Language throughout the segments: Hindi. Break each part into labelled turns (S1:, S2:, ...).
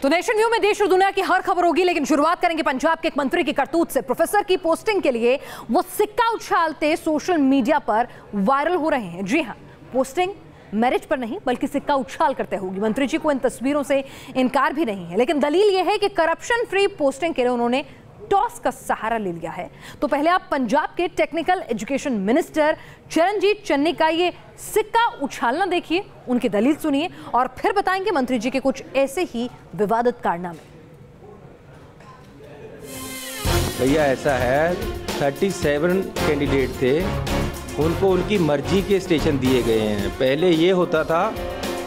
S1: तो नेशन व्यू में देश और दुनिया की हर खबर होगी, लेकिन शुरुआत करेंगे पंजाब के एक मंत्री की करतूत से। प्रोफेसर की पोस्टिंग के लिए वो सिक्का उछालते सोशल मीडिया पर वायरल हो रहे हैं। जी हां, पोस्टिंग मेरिट पर नहीं बल्कि सिक्का उछाल करते होगी। मंत्री जी को इन तस्वीरों से इनकार भी नहीं है, लेकिन दलील यह है कि करप्शन फ्री पोस्टिंग के लिए उन्होंने टॉस का सहारा ले लिया है। तो पहले आप पंजाब के technical education minister Charanjit Channi का ये सिक्का उछालना देखिए, उनकी दलील सुनिए और फिर बताएंगे मंत्री जी के कुछ ऐसे ही विवादित कारनामे।
S2: भैया ऐसा है, 37 कैंडिडेट थे, उनको उनकी मर्जी के स्टेशन दिए गए हैं। पहले ये होता था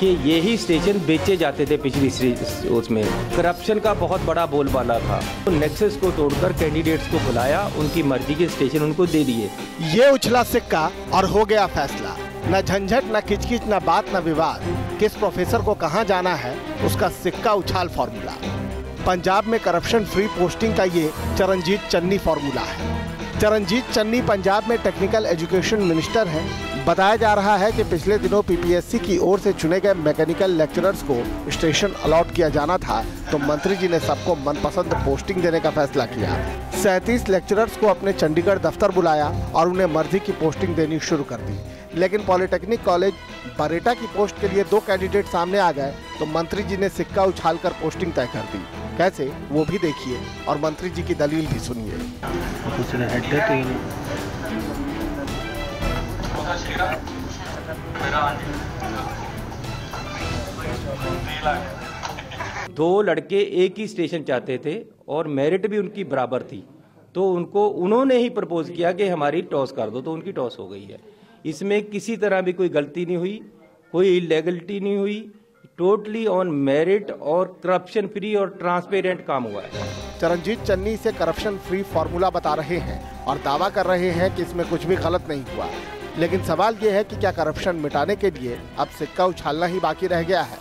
S2: कि यही स्टेशन बेचे जाते थे पिछली उसमें। करप्शन का बहुत बड़ा बोलबाला था। तो नेक्सस को तोड़कर कैंडिडेट्स को बुलाया, उनकी मर्जी के स्टेशन उनको दे दिए।
S3: ये उछला सिक्का और हो गया फैसला। न झंझट, न किचकिच, न बात, न विवाद। किस प्रोफेसर को कहां जाना है, उसका सिक्का उछाल फॉर्मूला। पंजाब में करप्शन फ्री पोस्टिंग का ये चरणजीत चन्नी फॉर्मूला है। चरणजीत चन्नी पंजाब में टेक्निकल एजुकेशन मिनिस्टर हैं। बताया जा रहा है कि पिछले दिनों पीपीएससी की ओर से चुने गए मैकेनिकल लेक्चरर्स को स्टेशन अलॉट किया जाना था, तो मंत्री जी ने सबको मनपसंद पोस्टिंग देने का फैसला किया। 37 लेक्चरर्स को अपने चंडीगढ़ दफ्तर बुलाया और उन्हें मर्जी की पोस्टिंग देनी शुरू कर दी। लेकिन पॉलिटेक्निक कॉलेज बरेटा की पोस्ट के लिए 2 कैंडिडेट सामने आ गए, तो मंत्री जी ने सिक्का उछालकर पोस्टिंग तय कर दी। कैसे, वो भी देखिए और मंत्री जी की दलील भी सुनिए।
S2: दो लड़के एक ही स्टेशन चाहते थे और मेरिट भी उनकी बराबर थी, तो उन्होंने ही प्रपोज किया कि हमारी टॉस कर दो, तो उनकी टॉस हो गई है। इसमें किसी तरह भी कोई गलती नहीं हुई, कोई इलीगलिटी नहीं हुई, टोटली ऑन मेरिट और करप्शन फ्री और ट्रांसपेरेंट काम हुआ है।
S3: चरणजीत चन्नी इसे करप्शन फ्री फॉर्मूला बता रहे हैं और दावा कर रहे हैं कि इसमें कुछ भी गलत नहीं हुआ। लेकिन सवाल ये है कि क्या करप्शन मिटाने के लिए अब सिक्का उछालना ही बाकी रह गया है?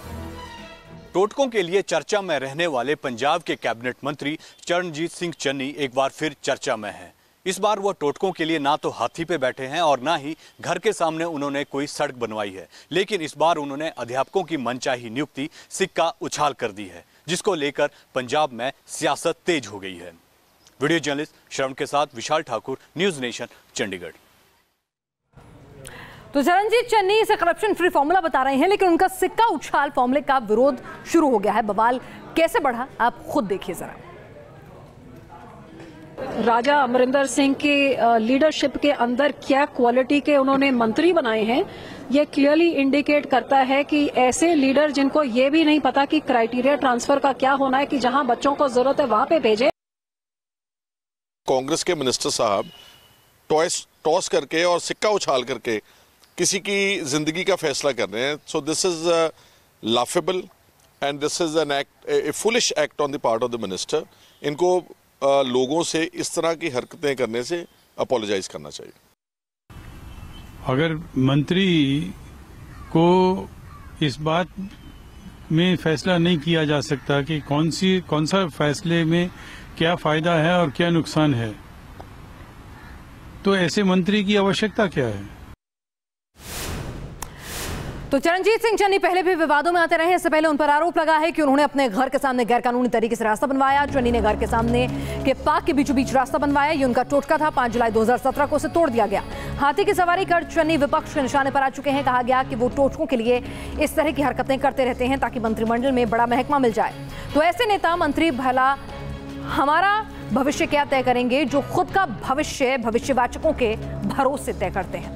S4: टोटकों के लिए चर्चा में रहने वाले पंजाब के कैबिनेट मंत्री चरणजीत सिंह चन्नी एक बार फिर चर्चा में हैं। इस बार वो टोटकों के लिए ना तो हाथी पे बैठे हैं और ना ही घर के सामने उन्होंने कोई सड़क बनवाई है, लेकिन इस बार उन्होंने अध्यापकों की मनचाही नियुक्ति सिक्का उछाल कर दी है, जिसको लेकर पंजाब में सियासत तेज हो गई है। वीडियो जर्नलिस्ट श्रवण के साथ विशाल ठाकुर, न्यूज नेशन, चंडीगढ़।
S1: तो चरणजीत चन्नी इसे करप्शन फ्री फॉर्मूला बता रहे हैं, लेकिन उनका सिक्का उछाल फॉर्मूले का विरोध शुरू हो गया है। बवाल कैसे बढ़ा, आप खुद देखिए जरा।
S5: राजा अमरिंदर सिंह के लीडरशिप के अंदर क्या क्वालिटी के उन्होंने मंत्री बनाए हैं, ये क्लियरली इंडिकेट करता है कि ऐसे लीडर जिनको ये भी नहीं पता कि क्राइटेरिया ट्रांसफर का क्या होना है, कि जहां बच्चों को जरूरत है वहां पे भेजें।
S6: कांग्रेस के मिनिस्टर साहब टॉस करके और सिक्का उछाल करके किसी की जिंदगी का फैसला कर रहे हैं। So this is laughable and this is an act, A foolish act on the part of the minister. इनको लोगों से इस तरह की हरकतें करने से अपोलोजाइज करना चाहिए।
S7: अगर मंत्री को इस बात में फैसला नहीं किया जा सकता कि कौन सा फैसले में क्या फायदा है और क्या नुकसान है, तो ऐसे मंत्री की आवश्यकता क्या है?
S1: तो चरणजीत सिंह चन्नी पहले भी विवादों में आते रहे। इससे पहले उन पर आरोप लगा है कि उन्होंने अपने घर के सामने गैरकानूनी तरीके से रास्ता बनवाया। चन्नी ने घर के सामने के पार्क के बीचों बीच रास्ता बनवाया, ये उनका टोटका था। 5 जुलाई 2017 को उसे तोड़ दिया गया। हाथी की सवारी कर चन्नी विपक्ष के निशाने पर आ चुके हैं। कहा गया कि वो टोटकों के लिए इस तरह की हरकतें करते रहते हैं ताकि मंत्रिमंडल में बड़ा महकमा मिल जाए। तो ऐसे नेता मंत्री भला हमारा भविष्य क्या तय करेंगे जो खुद का भविष्य भविष्यवाचकों के भरोसे तय करते हैं।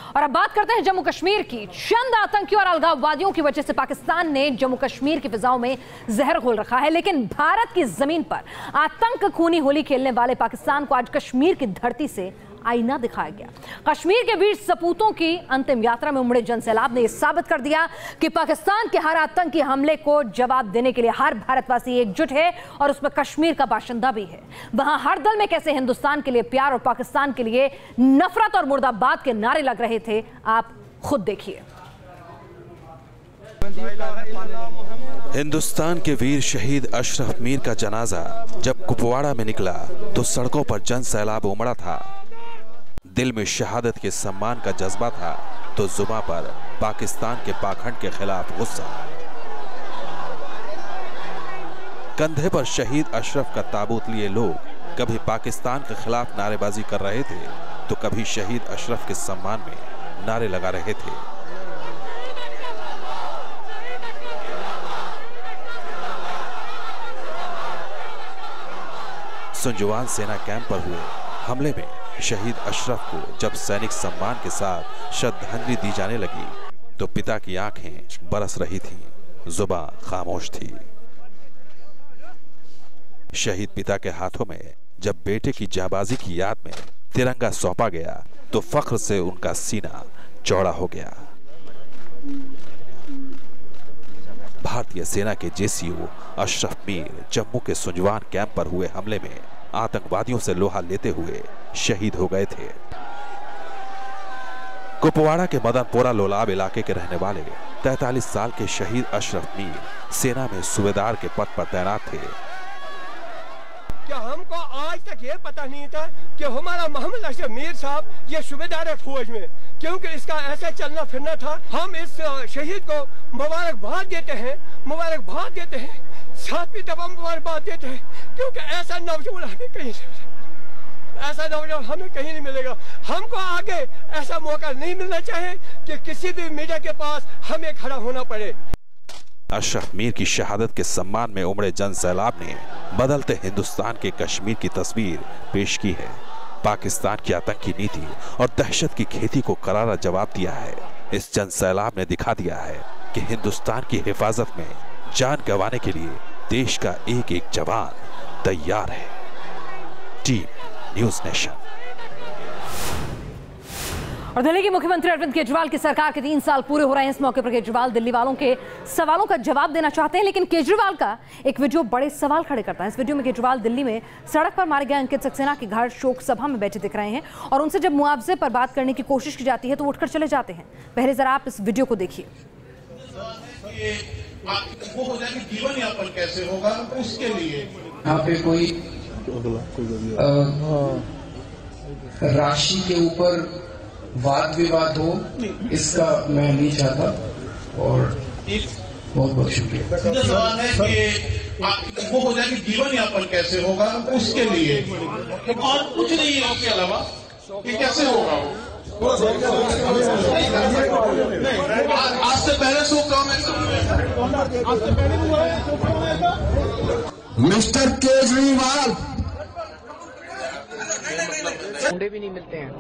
S1: और अब बात करते हैं जम्मू कश्मीर की। चंद आतंकियों और अलगाववादियों की वजह से पाकिस्तान ने जम्मू कश्मीर की फिजाओं में जहर घोल रखा है, लेकिन भारत की जमीन पर आतंक खूनी होली खेलने वाले पाकिस्तान को आज कश्मीर की धरती से आईना दिखाया गया। कश्मीर के वीर सपूतों की अंतिम यात्रा में उमड़े जनसैलाब ने यह साबित कर दिया कि पाकिस्तान के हर आतंकी हमले को जवाब देने के लिए हर भारतवासी एकजुट है और उसमें कश्मीर का बाशिंदा भी है। वहां हर दल में कैसे हिंदुस्तान के लिए प्यार और पाकिस्तान के लिए नफरत और मुर्दाबाद के नारे लग रहे थे, आप खुद देखिए।
S8: हिंदुस्तान के वीर शहीद अशरफ मीर का जनाजा जब कुपवाड़ा में निकला तो सड़कों पर जन सैलाब उमड़ा था। दिल में शहादत के सम्मान का जज्बा था तो जुबां पर पाकिस्तान के पाखंड के खिलाफ गुस्सा। कंधे पर शहीद अशरफ का ताबूत लिए लोग कभी पाकिस्तान के खिलाफ नारेबाजी कर रहे थे तो कभी शहीद अशरफ के सम्मान में नारे लगा रहे थे। सुंजवान सेना कैंप पर हुए हमले में शहीद अशरफ को जब सैनिक सम्मान के साथ श्रद्धांजलि दी जाने लगी तो पिता की आंखें बरस रही थीं, जुबान खामोश थी। शहीद पिता के हाथों में जब बेटे की जाबाजी की याद में तिरंगा सौंपा गया तो फख्र से उनका सीना चौड़ा हो गया। भारतीय सेना के जेसीओ अशरफ मीर जम्मू के सुंजवान कैंप पर हुए हमले में आतंकवादियों से लोहा लेते हुए शहीद हो गए थे। कुपवाड़ा के मदनपुरा लोलाब इलाके के रहने वाले 43 साल के शहीद अशरफ मीर सेना में सूबेदार के पद पर तैनात थे।
S9: क्या हमको आज तक ये पता नहीं था कि हमारा मोहम्मद अशरफ मीर साहब ये सूबेदार है फौज में, क्योंकि इसका ऐसा चलना फिरना था। हम इस शहीद को मुबारकबाद देते हैं, सातवीं दफा मुबारकबाद देते हैं, क्योंकि ऐसा नौजवान हमें कहीं नहीं मिलेगा। हमको आगे ऐसा मौका नहीं मिलना चाहिए कि किसी भी मीडिया के पास हमें खड़ा होना पड़े।
S8: अशरफ मीर की शहादत के सम्मान में उमड़े जन सैलाब ने बदलते हिंदुस्तान के कश्मीर की तस्वीर पेश की है। पाकिस्तान की आतंकी नीति और दहशत की खेती को करारा जवाब दिया है। इस जन सैलाब ने दिखा दिया है कि हिंदुस्तान की हिफाजत में जान गंवाने के लिए देश का एक एक जवान तैयार है। Team news nation.
S1: और दिल्ली के मुख्यमंत्री अरविंद केजरीवाल की सरकार के 3 साल पूरे हो रहे हैं। इस मौके पर केजरीवाल दिल्ली वालों के सवालों का जवाब देना चाहते हैं, लेकिन केजरीवाल का एक वीडियो बड़े सवाल खड़े करता है। इस वीडियो में केजरीवाल दिल्ली में सड़क पर मारे गए अंकित सक्सेना के घर शोक सभा में बैठे दिख रहे हैं और उनसे जब मुआवजे पर बात करने की कोशिश की जाती है तो उठकर चले जाते हैं। पहले जरा आप इस वीडियो को देखिए।
S10: वो हो जाए कि जीवन यापन कैसे होगा उसके लिए
S11: यहाँ पे कोई राशि के ऊपर वाद विवाद हो, इसका मैं नहीं चाहता। और बहुत बहुत शुक्रिया।
S10: सवाल है कि वो हो जाए कि जीवन यापन कैसे होगा उसके लिए, और कुछ नहीं है उसके अलावा कि कैसे होगा। आज से पहले
S11: मिस्टर केजरीवाल
S12: भी नहीं मिलते हैं।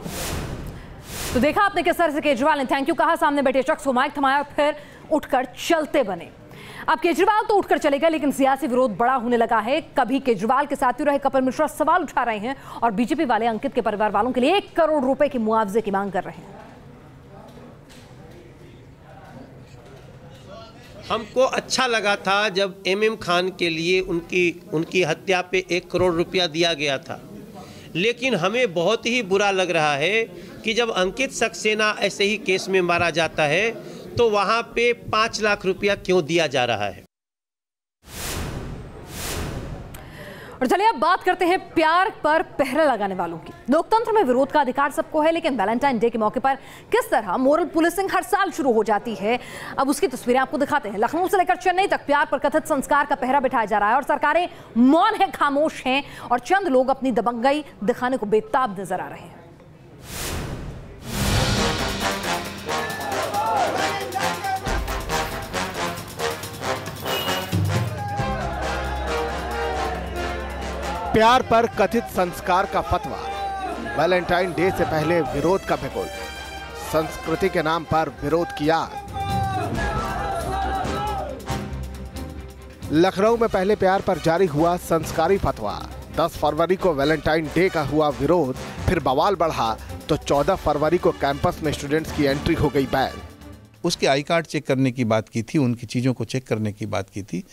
S1: तो देखा आपने किस तरह से केजरीवाल ने थैंक यू कहा, सामने बैठे शख्स को माइक थमाया और फिर उठकर चलते बने। अब केजरीवाल तो उठकर चले गए, लेकिन सियासी विरोध बड़ा होने लगा है। कभी केजरीवाल के साथी रहे कपिल मिश्रा सवाल उठा रहे हैं और बीजेपी वाले अंकित के परिवार वालों के लिए 1 करोड़ रुपए की मुआवजे की मांग कर रहे हैं।
S13: हमको अच्छा लगा था जब एमएम खान के लिए उनकी हत्या पे 1 करोड़ रुपया दिया गया था, लेकिन हमें बहुत ही बुरा लग रहा है कि जब अंकित सक्सेना ऐसे ही केस में मारा जाता है तो वहां पे 5 लाख रुपया क्यों दिया जा रहा है।
S1: और चलिए अब बात करते हैं प्यार पर पहरा लगाने वालों की। लोकतंत्र में विरोध का अधिकार सबको है, लेकिन वैलेंटाइन डे के मौके पर किस तरह मोरल पुलिसिंग हर साल शुरू हो जाती है, अब उसकी तस्वीरें आपको दिखाते हैं। लखनऊ से लेकर चेन्नई तक प्यार पर कथित संस्कार का पहरा बिठाया जा रहा है और सरकारें मौन है, खामोश हैं और चंद लोग अपनी दबंगई दिखाने को बेताब नजर आ रहे हैं।
S3: प्यार पर कथित संस्कार का फतवा, वैलेंटाइन डे से पहले विरोध का बिगुल, संस्कृति के नाम पर विरोध किया। लखनऊ में पहले प्यार पर जारी हुआ संस्कारी फतवा। 10 फरवरी को वैलेंटाइन डे का हुआ विरोध, फिर बवाल बढ़ा तो 14 फरवरी को कैंपस में स्टूडेंट्स की एंट्री हो गई बैन।
S14: उसके आई कार्ड चेक करने की बात की थी, उनकी चीज़ों को चेक करने की बात की थी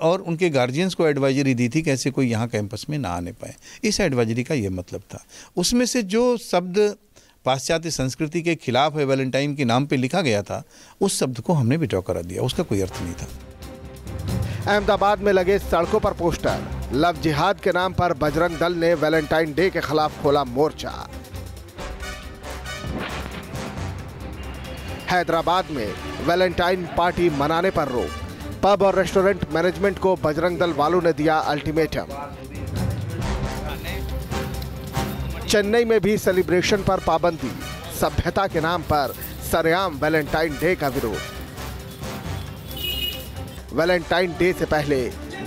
S14: और उनके गार्जियंस को एडवाइजरी दी थी कि ऐसे कोई यहाँ कैंपस में ना आने पाए। इस एडवाइजरी का ये मतलब था। उसमें से जो शब्द पाश्चात्य संस्कृति के खिलाफ है वैलेंटाइन के नाम पे लिखा गया था, उस शब्द को हमने विड्रॉ करा दिया, उसका कोई अर्थ नहीं था।
S3: अहमदाबाद में लगे सड़कों पर पोस्टर, लव जिहाद के नाम पर बजरंग दल ने वैलेंटाइन डे के खिलाफ खोला मोर्चा। हैदराबाद में वैलेंटाइन पार्टी मनाने पर रोक, पब और रेस्टोरेंट मैनेजमेंट को बजरंग दल वालों ने दिया अल्टीमेटम। चेन्नई में भी सेलिब्रेशन पर पाबंदी, सभ्यता के नाम पर सरेआम वैलेंटाइन डे का विरोध। वैलेंटाइन डे से पहले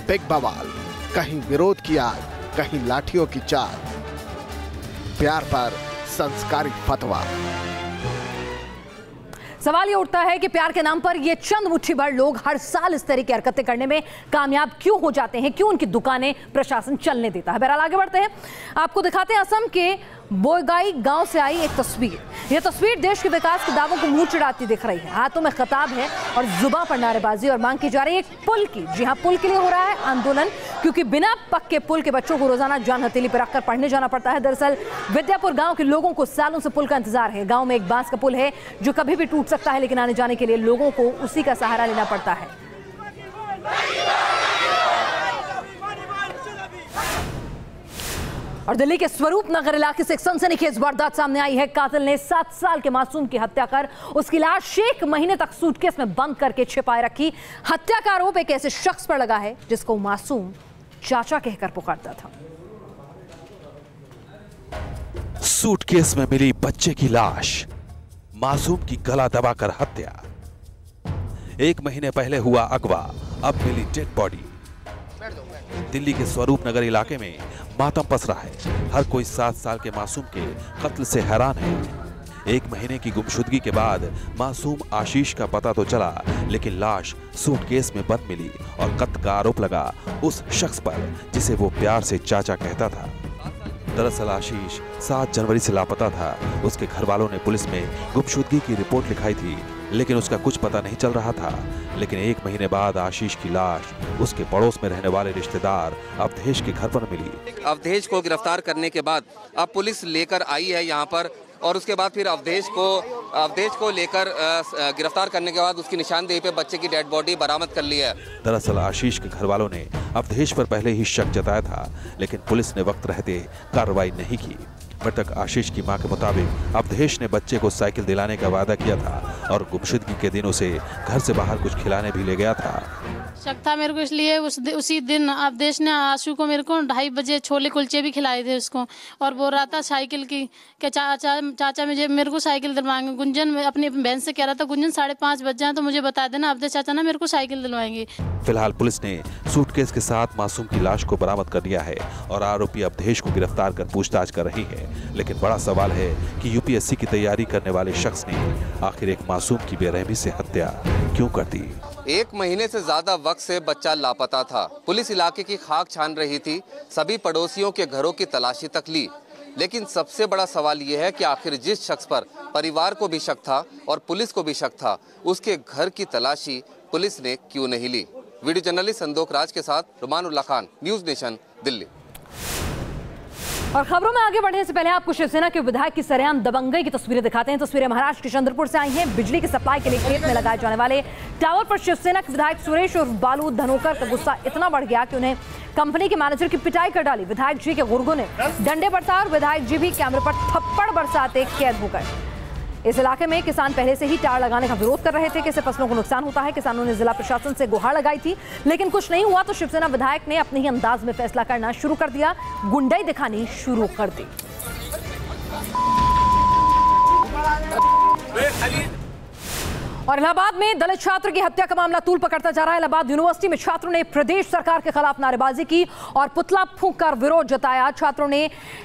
S3: बिग बवाल, कहीं विरोध की आग, कहीं लाठियों की चाल। प्यार पर संस्कारी फतवा।
S1: सवाल ये उठता है कि प्यार के नाम पर ये चंद मुट्ठी भर लोग हर साल इस तरह की हरकतें करने में कामयाब क्यों हो जाते हैं, क्यों उनकी दुकानें प्रशासन चलने देता है। बहरहाल आगे बढ़ते हैं, आपको दिखाते हैं असम के बोयगाई गांव से आई एक तस्वीर। यह तस्वीर देश के विकास के दावों को मुंह चिढ़ाती दिख रही है। हाथों में खिताब है और जुबान पर नारेबाजी और मांग की जा रही है एक पुल की। जी हां, पुल के लिए हो रहा है आंदोलन, क्योंकि बिना पक्के पुल के बच्चों को रोजाना जान हथेली पर रखकर पढ़ने जाना पड़ता है। दरअसल विद्यापुर गांव के लोगों को सालों से पुल का इंतजार है। गांव में एक बांस का पुल है जो कभी भी टूट सकता है, लेकिन आने जाने के लिए लोगों को उसी का सहारा लेना पड़ता है। और दिल्ली के स्वरूप नगर इलाके से एक सनसनीखेज वारदात सामने आई है। कातिल ने 7 साल के मासूम की हत्या कर उसकी लाश 1 महीने तक सूटकेस में बंद करके छिपाए रखी। हत्या का आरोप एक ऐसे शख्स पर लगा है जिसको मासूम चाचा कहकर पुकारता था।
S8: सूटकेस में मिली बच्चे की लाश, मासूम की गला दबाकर हत्या। 1 महीने पहले हुआ अगवा, अब मिली डेड बॉडी। दिल्ली के स्वरूप नगर इलाके में मातम पसरा है। हर कोई 7 साल के मासूम के कत्ल से हैरान है। 1 महीने की गुमशुदगी के बाद मासूम आशीष का पता तो चला, लेकिन लाश सूटकेस में बंद मिली और कत्ल का आरोप लगा उस शख्स पर जिसे वो प्यार से चाचा कहता था। दरअसल आशीष 7 जनवरी से लापता था। उसके घर वालों ने पुलिस में गुमशुदगी की रिपोर्ट लिखाई थी, लेकिन उसका कुछ पता नहीं चल रहा था। लेकिन 1 महीने बाद आशीष की लाश उसके पड़ोस में रहने वाले रिश्तेदार अवधेश के घर पर मिली।
S15: अवधेश को गिरफ्तार करने के बाद अब पुलिस लेकर आई है यहाँ पर, और उसके बाद फिर अवधेश को लेकर गिरफ्तार करने के बाद उसकी निशानदेही पे बच्चे की डेड बॉडी बरामद कर ली है।
S8: दरअसल आशीष के घर वालों ने अवधेश पर पहले ही शक जताया था, लेकिन पुलिस ने वक्त रहते कार्रवाई नहीं की। मृतक आशीष की मां के मुताबिक अवधेश ने बच्चे को साइकिल दिलाने का वादा किया था और गुमशुदगी के दिन उसे घर से बाहर कुछ खिलाने भी ले गया था।
S16: शक था मेरे को, इसलिए उसी दिन अवधेश ने आशु को मेरे को 2:30 बजे छोले कुलचे भी खिलाए थे उसको, और बोल रहा था साइकिल की कि चाचा मेरे को साइकिल दिलवाएंगे। गुंजन अपनी बहन से कह रहा था, गुंजन 5:30 बज जाए तो मुझे बता देना, अवधेश चाचा ना मेरे को साइकिल दिलवाएंगे।
S8: फिलहाल पुलिस ने सूटकेस के साथ मासूम की लाश को बरामद कर लिया है और आरोपी अवधेश को गिरफ्तार कर पूछताछ कर रही है। लेकिन बड़ा सवाल है कि यूपीएससी की तैयारी करने वाले शख्स ने आखिर एक मासूम की बेरहमी से हत्या क्यों कर दी।
S15: 1 महीने से ज्यादा वक्त से बच्चा लापता था। पुलिस इलाके की खाक छान रही थी, सभी पड़ोसियों के घरों की तलाशी तक ली। लेकिन सबसे बड़ा सवाल यह है कि आखिर जिस शख्स पर परिवार को भी शक था और पुलिस को भी शक था, उसके घर की तलाशी पुलिस ने क्यों नहीं ली। वीडियो जर्नलिस्ट संदोख राज के साथ रुमानुल्लाह खान, न्यूज नेशन, दिल्ली।
S1: और खबरों में आगे बढ़ने से पहले आपको शिवसेना के विधायक की सरेआम दबंगई की तस्वीरें दिखाते हैं। तस्वीरें महाराष्ट्र के चंद्रपुर से आई हैं। बिजली की सप्लाई के लिए खेत में लगाए जाने वाले टावर पर शिवसेना के विधायक सुरेश और बालू धनोकर का गुस्सा इतना बढ़ गया कि उन्हें कंपनी के मैनेजर की पिटाई कर डाली। विधायक जी के गुर्गों ने डंडे बरसा और विधायक जी भी कैमरे पर थप्पड़ बरसाते कैद हो गए। इस इलाके में किसान पहले से ही टावर लगाने का विरोध कर रहे थे कि इससे फसलों को नुकसान होता है। किसानों ने जिला प्रशासन से गुहार लगाई थी, लेकिन कुछ नहीं हुआ तो शिवसेना विधायक ने अपने ही अंदाज में फैसला करना शुरू कर दिया, गुंडाई दिखानी शुरू कर दी। और इलाहाबाद में दलित छात्र की हत्या का मामला तूल पकड़ता जा रहा है। इलाहाबाद यूनिवर्सिटी में छात्रों ने प्रदेश सरकार के खिलाफ नारेबाजी की और पुतला फूंककर विरोध जताया। छात्रों ने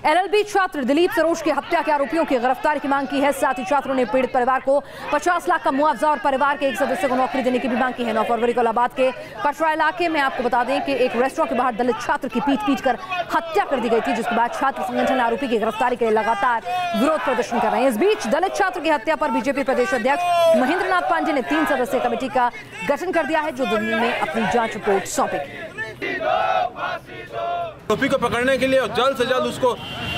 S1: एलएलबी छात्र दिलीप सरोज की हत्या के आरोपियों की गिरफ्तारी की मांग की है। साथ ही छात्रों ने पीड़ित परिवार को 50 लाख का मुआवजा और परिवार के एक सदस्य को नौकरी देने की भी मांग की है। 9 फरवरी को इलाहाबाद के कटरा इलाके में आपको बता दें कि एक रेस्टोरेंट के बाहर दलित छात्र की पीट कर हत्या कर दी गई थी, जिसके बाद छात्र संगठन आरोपी की गिरफ्तारी के लिए लगातार विरोध प्रदर्शन कर रहे हैं। इस बीच दलित छात्र की हत्या पर बीजेपी प्रदेश अध्यक्ष महेंद्र नाथ पांडे ने 3 सदस्यीय कमेटी का गठन कर दिया है, जो दिल्ली में अपनी जांच रिपोर्ट सौंपेगी।
S17: आरोपी को पकड़ने के लिए और जल्द से जल्द उसको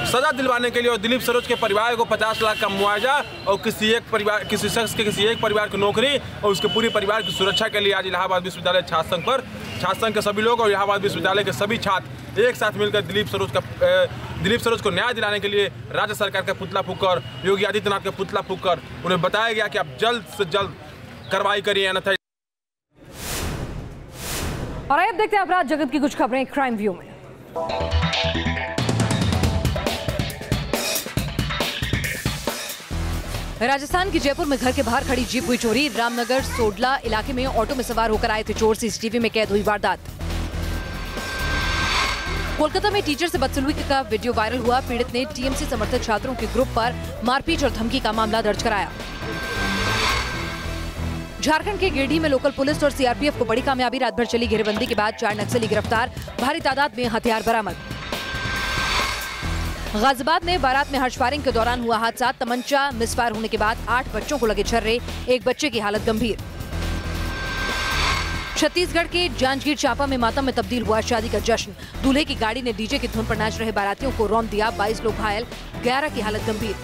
S17: सजा दिलवाने के लिए और दिलीप सरोज के परिवार को 50 लाख का मुआवजा और किसी शख्स के किसी एक परिवार की नौकरी और उसके पूरे परिवार की सुरक्षा के लिए आज इलाहाबाद विश्वविद्यालय छात्र संघ के सभी लोग और इलाहाबाद विश्वविद्यालय के सभी छात्र एक साथ मिलकर दिलीप सरोज को न्याय दिलाने के लिए राज्य सरकार का पुतला फूंककर, योगी आदित्यनाथ का पुतला फूंककर उन्हें बताया गया कि आप जल्द से जल्द कार्रवाई करिए, अन्यथा।
S1: और अब देखते हैं अपराध जगत की कुछ खबरें क्राइम व्यू में। राजस्थान के जयपुर में घर के बाहर खड़ी जीप हुई चोरी। रामनगर सोडला इलाके में ऑटो में सवार होकर आए थे चोर। सीसीटीवी में कैद हुई वारदात। कोलकाता में टीचर से बदसलूकी का वीडियो वायरल हुआ। पीड़ित ने टीएमसी समर्थक छात्रों के ग्रुप पर मारपीट और धमकी का मामला दर्ज कराया। झारखंड के गिरिडीह में लोकल पुलिस और सीआरपीएफ को बड़ी कामयाबी। रात भर चली घेरेबंदी के बाद 4 नक्सली गिरफ्तार। भारी तादाद में हथियार बरामद। गाजियाबाद में बारात में हर्ष फायरिंग के दौरान हुआ हादसा। तमंचा मिसफायर होने के बाद 8 बच्चों को लगे छर्रे। एक बच्चे की हालत गंभीर। छत्तीसगढ़ के जांजगीर चांपा में मातम में तब्दील हुआ शादी का जश्न। दूल्हे की गाड़ी ने डीजे की धुन पर नाच रहे बारातियों को रौंद दिया। 22 लोग घायल, 11 की हालत गंभीर।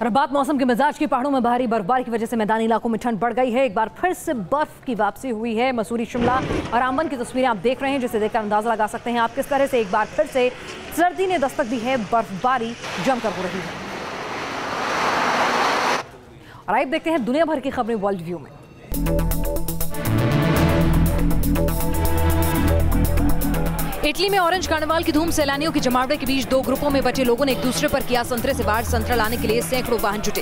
S1: और बात मौसम के मिजाज की। पहाड़ों में भारी बर्फबारी की वजह से मैदानी इलाकों में ठंड बढ़ गई है। एक बार फिर से बर्फ की वापसी हुई है। मसूरी, शिमला और आंबन की तस्वीरें आप देख रहे हैं, जिसे देखकर अंदाजा लगा सकते हैं आप किस तरह से एक बार फिर से सर्दी ने दस्तक दी है। बर्फबारी जमकर हो रही है। और आइए देखते हैं दुनिया भर की खबरें वर्ल्ड व्यू में। इटली में ऑरेंज कार्निवाल की धूम। सैलानियों की जमावड़े के बीच 2 ग्रुपों में बचे लोगों ने एक दूसरे पर किया संतरे से वार। संतरा लाने के लिए सैकड़ों वाहन जुटे।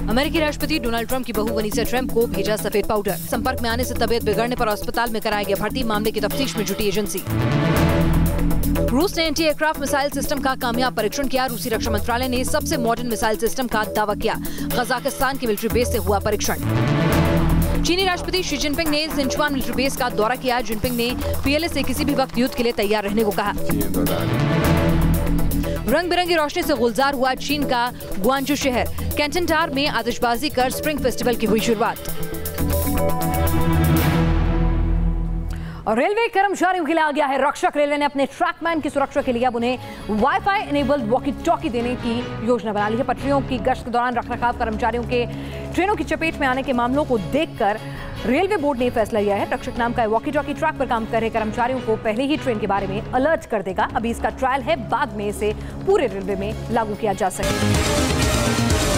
S1: अमेरिकी राष्ट्रपति डोनाल्ड ट्रंप की बहू वनीसा ट्रंप को भेजा सफेद पाउडर। संपर्क में आने से तबीयत बिगड़ने पर अस्पताल में कराया गया भर्ती। मामले की तफ्तीश में जुटी एजेंसी। रूस ने एंटी एयरक्राफ्ट मिसाइल सिस्टम का कामयाब परीक्षण किया। रूसी रक्षा मंत्रालय ने सबसे मॉडर्न मिसाइल सिस्टम का दावा किया। कजाकिस्तान की मिलिट्री बेस से हुआ परीक्षण। चीनी राष्ट्रपति शी जिनपिंग ने सिंचुआन मिलिट्री बेस का दौरा किया। जिनपिंग ने पीएलए से किसी भी वक्त युद्ध के लिए तैयार रहने को कहा। रंग बिरंगी रोशनी से गुलजार हुआ चीन का ग्वांजू शहर। कैंटन टावर में आतिशबाजी कर स्प्रिंग फेस्टिवल की हुई शुरुआत। और रेलवे कर्मचारियों के लिए आ गया है रक्षक। रेलवे ने अपने ट्रैकमैन की सुरक्षा के लिए अब उन्हें वाईफाई इनेबल्ड वॉकी टॉकी देने की योजना बना ली है। पटरियों की गश्त के दौरान रखरखाव कर्मचारियों के ट्रेनों की चपेट में आने के मामलों को देखकर रेलवे बोर्ड ने फैसला लिया है। रक्षक नाम का वॉकी टॉकी ट्रैक पर काम कर रहे कर्मचारियों को पहले ही ट्रेन के बारे में अलर्ट कर देगा। अभी इसका ट्रायल है, बाद में इसे पूरे रेलवे में लागू किया जा सकेगा।